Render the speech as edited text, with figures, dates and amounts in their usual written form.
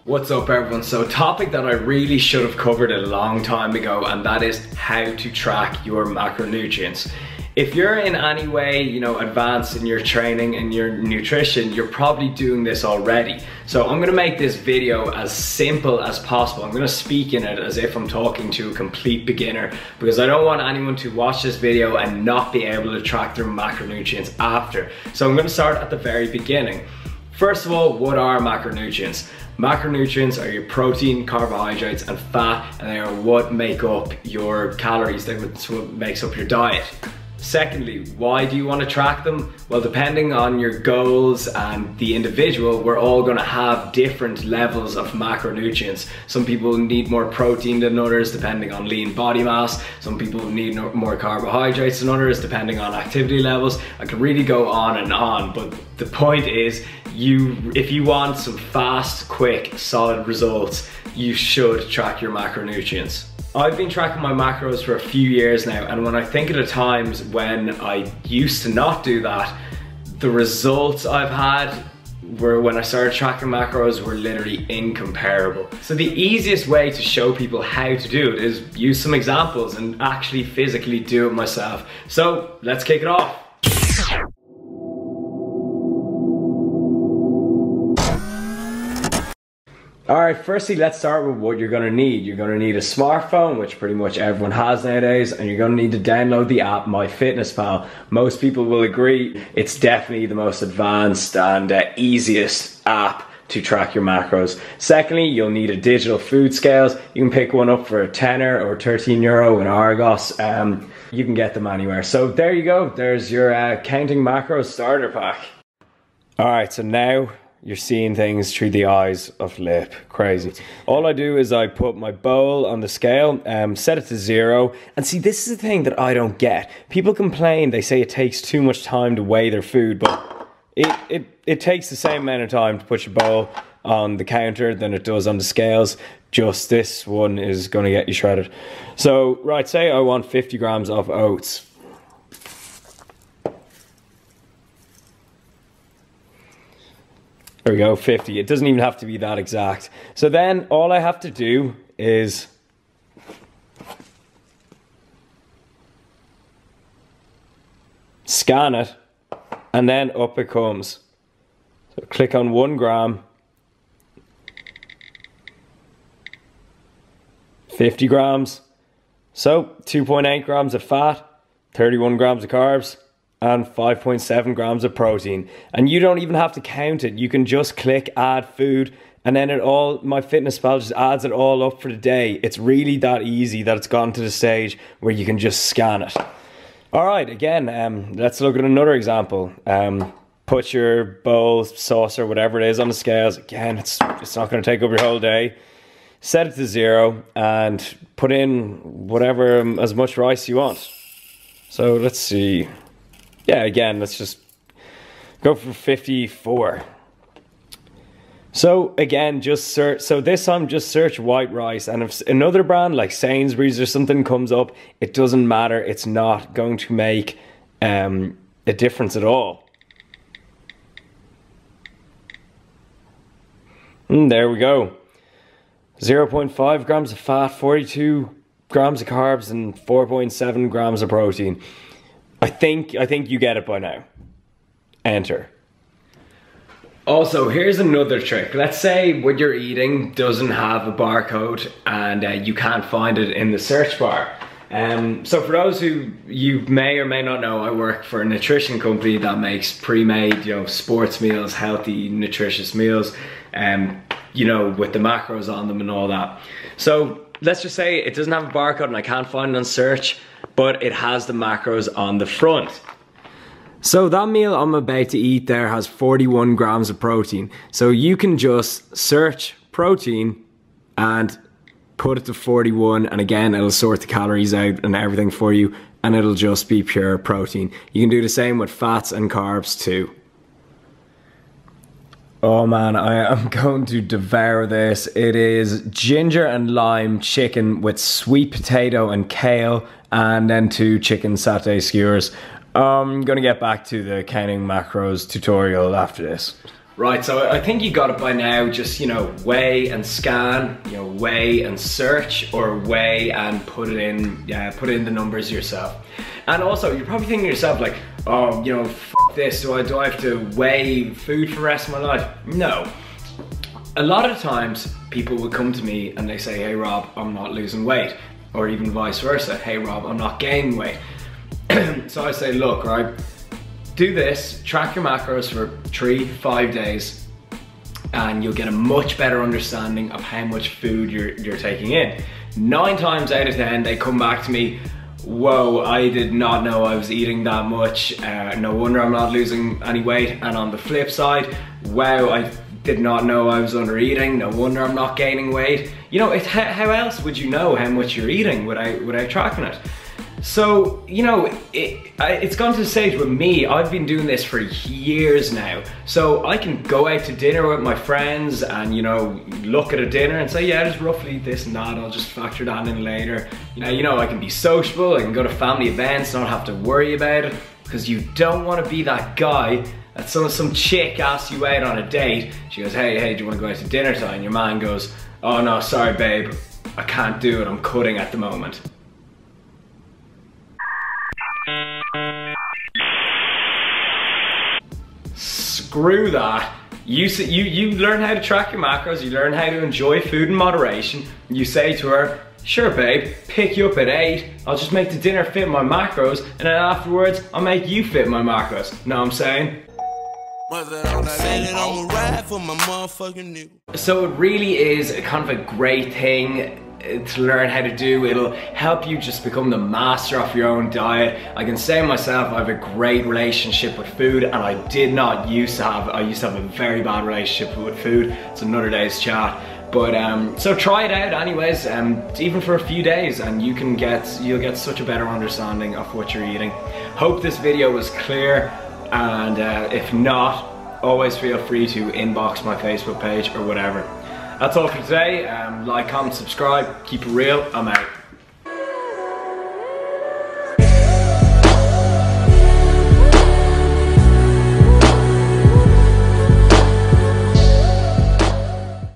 What's up everyone? So a topic that I really should have covered a long time ago, and that is how to track your macronutrients. If you're in any way, advanced in your training and your nutrition, you're probably doing this already. So I'm gonna make this video as simple as possible. I'm gonna speak in it as if I'm talking to a complete beginner, because I don't want anyone to watch this video and not be able to track their macronutrients after. So I'm gonna start at the very beginning. First of all, what are macronutrients? Macronutrients are your protein, carbohydrates, and fat, and they are what make up your calories. They're what makes up your diet. Secondly, why do you want to track them? Well, depending on your goals and the individual, we're all going to have different levels of macronutrients. Some people need more protein than others, depending on lean body mass. Some people need more carbohydrates than others, depending on activity levels. I could really go on, but the point is, if you want some fast, quick, solid results, you should track your macronutrients. I've been tracking my macros for a few years now, and when I think of the times when I used to not do that, the results I've had were when I started tracking macros were literally incomparable. So the easiest way to show people how to do it is use some examples and actually physically do it myself. So let's kick it off. Alright, firstly let's start with what you're gonna need. You're gonna need a smartphone, which pretty much everyone has nowadays, and you're gonna need to download the app MyFitnessPal. Most people will agree it's definitely the most advanced and easiest app to track your macros. Secondly, you'll need a digital food scales. You can pick one up for a tenner or 13 euro in Argos. You can get them anywhere. So there you go, there's your counting macros starter pack. Alright, so now you're seeing things through the eyes of Lip. Crazy. All I do is I put my bowl on the scale, set it to 0, and see, this is the thing that I don't get. People complain, they say it takes too much time to weigh their food, but it takes the same amount of time to put your bowl on the counter than it does on the scales. Just this one is going to get you shredded. So, right, say I want 50 grams of oats. There we go, 50. It doesn't even have to be that exact. So then all I have to do is scan it, and then up it comes. So click on 1 gram, 50 grams. So 2.8 grams of fat, 31 grams of carbs, and 5.7 grams of protein. And you don't even have to count it. You can just click add food, and then MyFitnessPal just adds it all up for the day. It's really that easy that it's gone to the stage where you can just scan it. All right, again, let's look at another example. Put your bowl, saucer, whatever it is on the scales. Again, it's not going to take up your whole day. Set it to 0 and put in whatever, as much rice you want. So let's see. Yeah, again, let's just go for 54. So again, just search. So this time, just search white rice, and if another brand like Sainsbury's or something comes up, it doesn't matter. It's not going to make a difference at all. And there we go. 0.5 grams of fat, 42 grams of carbs, and 4.7 grams of protein. I think you get it by now. Enter. Also, here's another trick. Let's say what you're eating doesn't have a barcode and you can't find it in the search bar. So for those who you may or may not know, I work for a nutrition company that makes pre-made, sports meals, healthy, nutritious meals, with the macros on them and all that. So let's just say it doesn't have a barcode and I can't find it on search, but it has the macros on the front. So that meal I'm about to eat there has 41 grams of protein. So you can just search protein and put it to 41, and again, it'll sort the calories out and everything for you, and it'll just be pure protein. You can do the same with fats and carbs too. Oh man, I am going to devour this. It is ginger and lime chicken with sweet potato and kale, and then 2 chicken satay skewers. I'm gonna get back to the counting macros tutorial after this. Right, so I think you got it by now. Just, you know, weigh and scan, you know, weigh and search, or weigh and put it in the numbers yourself. And also, you're probably thinking to yourself like, oh, you know, f this, do I have to weigh food for the rest of my life? No. A lot of times, people will come to me and they say, hey Rob, I'm not losing weight. Or even vice versa, hey Rob, I'm not gaining weight. So I say, look, right, do this, track your macros for 3-5 days, and you'll get a much better understanding of how much food you're taking in. 9 times out of 10, they come back to me, whoa, I did not know I was eating that much, no wonder I'm not losing any weight. And on the flip side, wow, I did not know I was under eating, no wonder I'm not gaining weight. You know, how else would you know how much you're eating without tracking it? So, you know, it's gone to the stage with me, I've been doing this for years now. So I can go out to dinner with my friends and, you know, look at a dinner and say, yeah, there's roughly this and that, I'll just factor that in later. You know, I can be sociable, I can go to family events, not have to worry about it, because you don't want to be that guy that some chick asks you out on a date. She goes, hey, do you want to go out to dinner tonight? And your man goes, oh no, sorry babe, I can't do it, I'm cutting at the moment. Screw that. You learn how to track your macros, you learn how to enjoy food in moderation. You say to her, sure babe, pick you up at 8, I'll just make the dinner fit my macros, and then afterwards I'll make you fit my macros. Know what I'm saying? So it really is kind of a great thing to learn how to do. It'll help you just become the master of your own diet. I can say myself, I have a great relationship with food, and I did not used to have. I used to have a very bad relationship with food. It's another day's chat. But so try it out anyways, even for a few days, and you'll get such a better understanding of what you're eating. Hope this video was clear, and if not, always feel free to inbox my Facebook page or whatever. That's all for today. Like, comment, subscribe, keep it real. I'm out.